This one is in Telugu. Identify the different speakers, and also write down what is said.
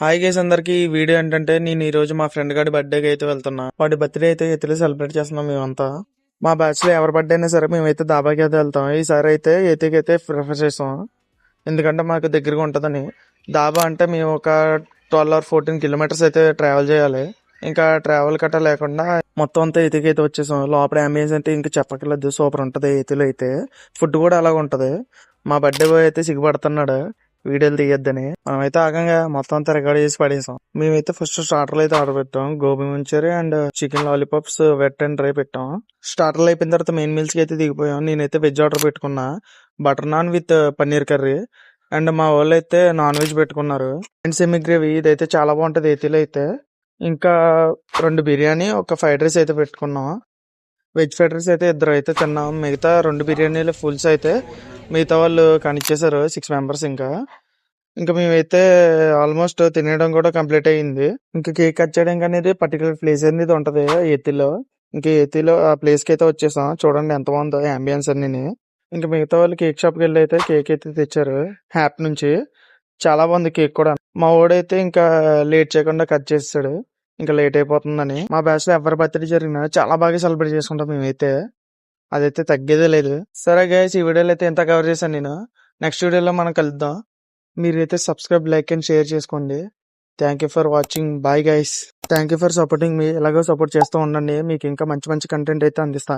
Speaker 1: హాయ్ గైస్ అందరికి ఈ వీడియో ఏంటంటే నేను ఈ రోజు మా ఫ్రెండ్ గారి బర్త్డేకి అయితే వెళ్తున్నా. వాడి బర్త్డే అయితే ఎత్తులో సెలబ్రేట్ చేస్తున్నాం మేమంతా. మా బ్యాచ్ లో ఎవరి బర్త్డే అయినా సరే మేమైతే దాబాకి అయితే వెళ్తాం. ఈసారి అయితే ఏతికి అయితే ప్రిఫర్ చేస్తాం, ఎందుకంటే మాకు దగ్గరగా ఉంటుందని. దాబా అంటే మేము ఒక 12 or 14 కిలోమీటర్స్ అయితే ట్రావెల్ చేయాలి. ఇంకా ట్రావెల్ కట్ట లేకుండా మొత్తం అంతా ఏతికి అయితే వచ్చేసాం. లోపల అంబియన్స్ అయితే ఇంకా చెప్పక్కర్లేదు, సూపర్ ఉంటది. ఏతిలో అయితే ఫుడ్ కూడా అలాగ ఉంటది. మా బర్త్డే బాయ్ అయితే సిగ్గుపడుతున్నాడు వీడియోలు తీయొద్దని. మనమైతే ఆగంగా మొత్తం అంతా రికార్డ్ చేసి పడేసాం. మేమైతే ఫస్ట్ స్టార్టర్లు అయితే ఆర్డర్ పెట్టాం. Gobi Manchuria and chicken lollipops wet and dry పెట్టాం. స్టార్టర్లు అయిపోయిన తర్వాత మెయిన్ మీల్స్ కి అయితే దిగిపోయాం. నేనైతే వెజ్ ఆర్డర్ పెట్టుకున్నా, butter non with paneer curry. And మా వాళ్ళు అయితే నాన్ వెజ్ పెట్టుకున్నారు అండ్ సెమీ గ్రేవీ. ఇదైతే చాలా బాగుంటది ఏతిలో అయితే. ఇంకా 2 బిర్యానీ, ఒక ఫ్రైడ్ రైస్ అయితే పెట్టుకున్నాం. వెజ్ ఫ్రైడ్ రైస్ అయితే 2 అయితే తిన్నాం. మిగతా 2 బిర్యానీలు ఫుల్స్ అయితే మిగతా వాళ్ళు కనిచ్చేసారు, 6 మెంబర్స్. ఇంకా మేమైతే ఆల్మోస్ట్ తినేయడం కూడా కంప్లీట్ అయ్యింది. ఇంకా కేక్ కట్ చేయడానికి అనేది పర్టికులర్ ప్లేస్ అనేది ఉంటది ఏతిలో. ఇంకా ఏతిలో ఆ ప్లేస్ కి అయితే వచ్చేసాం. చూడండి ఎంత బాగుందో అంబియన్స్ అన్ని. ఇంకా మిగతా వాళ్ళు కేక్ షాప్ కి వెళ్ళి అయితే కేక్ అయితే తెచ్చారు హ్యాప్ నుంచి. చాలా బాగుంది కేక్ కూడా. మా వాడైతే ఇంకా లేట్ చేయకుండా కట్ చేసాడు, ఇంకా లేట్ అయిపోతుందని. మా బ్యాచ్ లో ఎవరి బర్త్డే జరిగినా చాలా బాగా సెలబ్రేట్ చేసుకుంటాం మేమైతే, అదైతే తగ్గేదే లేదు. సరే గైస్, ఈ వీడియోలో అయితే ఎంత కవర్ చేశాను నేను. నెక్స్ట్ వీడియోలో మనం కలుద్దాం. మీరైతే సబ్స్క్రైబ్, లైక్ అండ్ షేర్ చేసుకోండి. Thank you for watching. Bye guys. Thank you for supporting మీ. ఇలాగో సపోర్ట్ చేస్తూ ఉండండి, మీకు ఇంకా మంచి మంచి కంటెంట్ అయితే అందిస్తా.